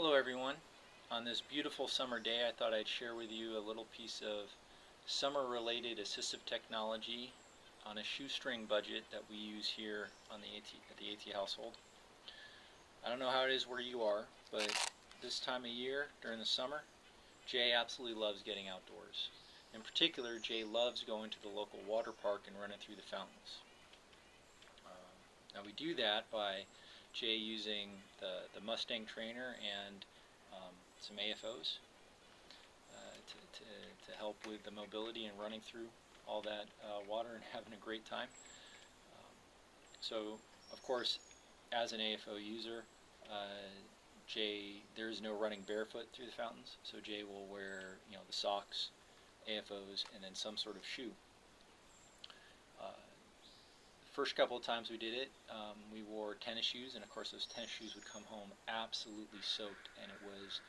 Hello everyone. On this beautiful summer day, I thought I'd share with you a little piece of summer-related assistive technology on a shoestring budget that we use here on at the AT household. I don't know how it is where you are, but this time of year, during the summer, Jay absolutely loves getting outdoors. In particular, Jay loves going to the local water park and running through the fountains. Now we do that by Jay using the Mustang trainer and some AFOs to help with the mobility and running through all that water and having a great time. So, of course, as an AFO user, Jay, there is no running barefoot through the fountains, so Jay will wear, the socks, AFOs, and then some sort of shoe. First couple of times we did it, we wore tennis shoes, and of course those tennis shoes would come home absolutely soaked, and it was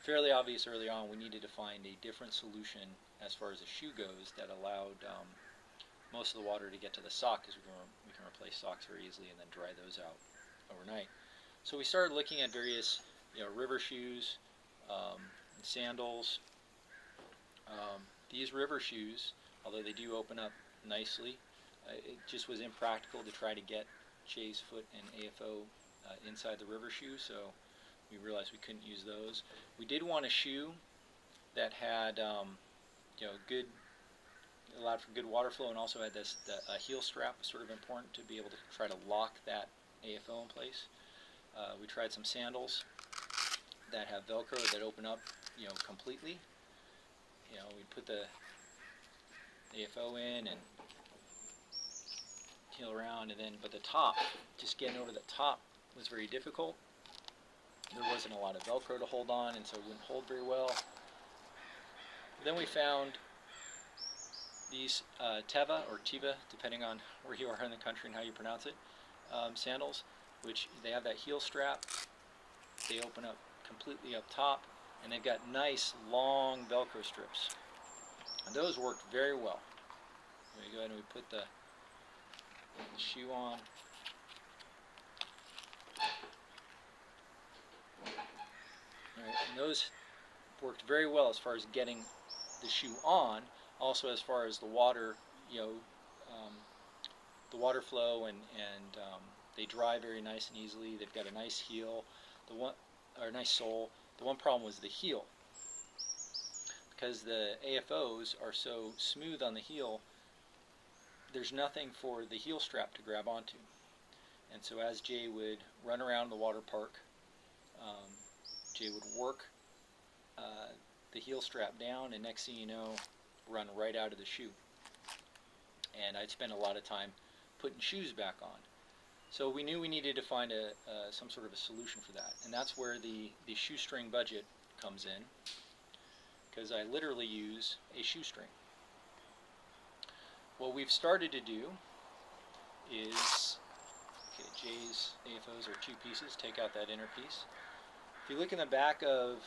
fairly obvious early on we needed to find a different solution as far as the shoe goes that allowed most of the water to get to the sock, because we can replace socks very easily and then dry those out overnight. So we started looking at various river shoes and sandals. These river shoes, although they do open up nicely, it just was impractical to try to get Jay's foot and AFO inside the river shoe, so we realized we couldn't use those. We did want a shoe that had allowed for good water flow, and also had a heel strap. Was sort of important to be able to try to lock that AFO in place. We tried some sandals that have Velcro that open up completely. We put the AFO in and heel around, and then but the top, just getting over the top was very difficult. There wasn't a lot of Velcro to hold on, and so it wouldn't hold very well. Then we found these Teva or Tiva, depending on where you are in the country and how you pronounce it, sandals, which they have that heel strap. They open up completely up top, and they've got nice long Velcro strips, and those worked very well. We go ahead and we put the shoe on. Alright, and those worked very well as far as getting the shoe on, also as far as the water, the water flow, and they dry very nice and easily. They've got a nice heel, a nice sole. The one problem was the heel, because the AFOs are so smooth on the heel. There's nothing for the heel strap to grab onto, and so as Jay would run around the water park, Jay would work the heel strap down, and next thing you know, run right out of the shoe. And I'd spend a lot of time putting shoes back on. So we knew we needed to find some sort of a solution for that, and that's where the shoestring budget comes in, because I literally use a shoestring. What we've started to do is, Jay's AFOs are two pieces. Take out that inner piece. If you look in the back of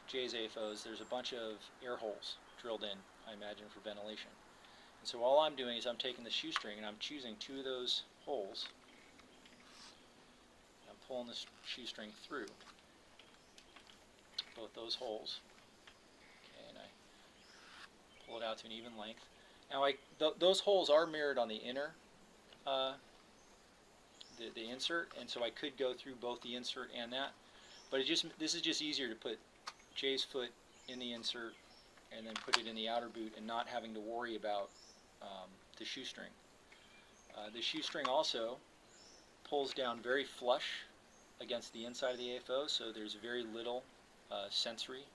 Jay's AFOs, there's a bunch of air holes drilled in, I imagine, for ventilation. And so all I'm doing is I'm taking the shoestring and I'm choosing two of those holes. I'm pulling the shoestring through both those holes. Okay, and I pull it out to an even length. Now, those holes are mirrored on the inner, the insert, and so I could go through both the insert and that. But this is just easier to put Jay's foot in the insert and then put it in the outer boot, and not having to worry about the shoestring. The shoestring also pulls down very flush against the inside of the AFO, so there's very little sensory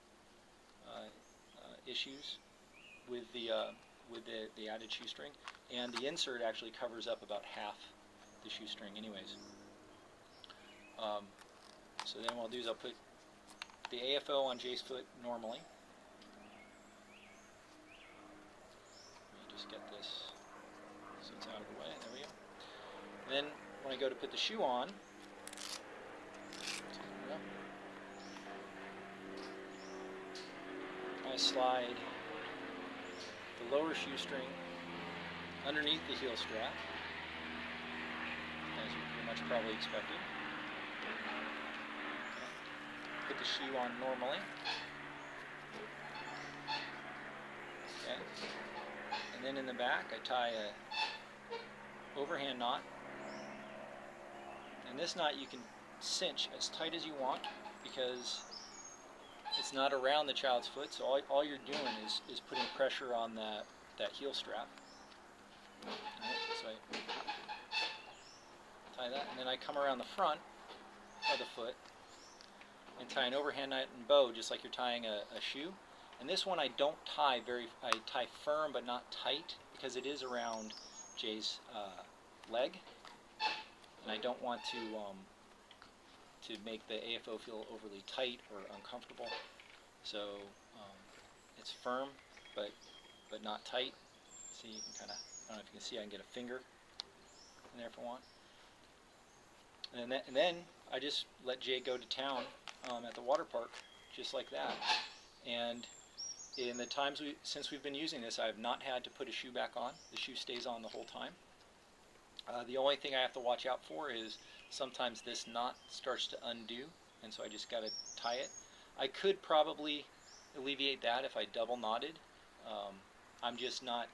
issues with the added shoestring, and the insert actually covers up about half the shoestring anyways. So then what I'll do is I'll put the AFO on Jay's foot normally. Let me just get this so it's out of the way. There we go. Then when I go to put the shoe on, I slide the lower shoestring underneath the heel strap, as you pretty much probably expected. Okay. put the shoe on normally. Okay. And then in the back I tie a overhand knot. And this knot you can cinch as tight as you want because it's not around the child's foot, so all you're doing is putting pressure on that heel strap. Right, so I tie that, and then I come around the front of the foot and tie an overhand knot and bow just like you're tying a shoe. And this one I don't tie I tie firm but not tight because it is around Jay's leg, and I don't want to make the AFO feel overly tight or uncomfortable. So it's firm but not tight. See, you can kind of, I don't know if you can see, I can get a finger in there if I want. And then I just let Jay go to town at the water park, just like that. And in the times since we've been using this, I have not had to put a shoe back on. The shoe stays on the whole time. The only thing I have to watch out for is sometimes this knot starts to undo, and so I just got to tie it. I could probably alleviate that if I double knotted. I'm just not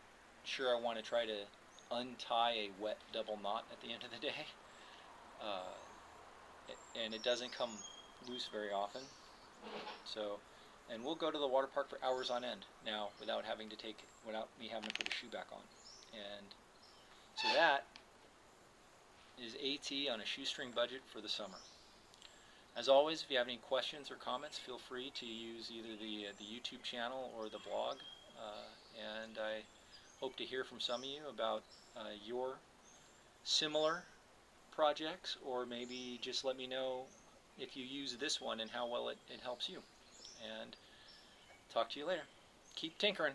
sure I want to try to untie a wet double knot at the end of the day. And it doesn't come loose very often. So, and we'll go to the water park for hours on end now without me having to put a shoe back on. And so that is AT on a shoestring budget for the summer. As always, if you have any questions or comments, feel free to use either the YouTube channel or the blog. And I hope to hear from some of you about your similar projects, or maybe just let me know if you use this one and how well it helps you. And talk to you later. Keep tinkering.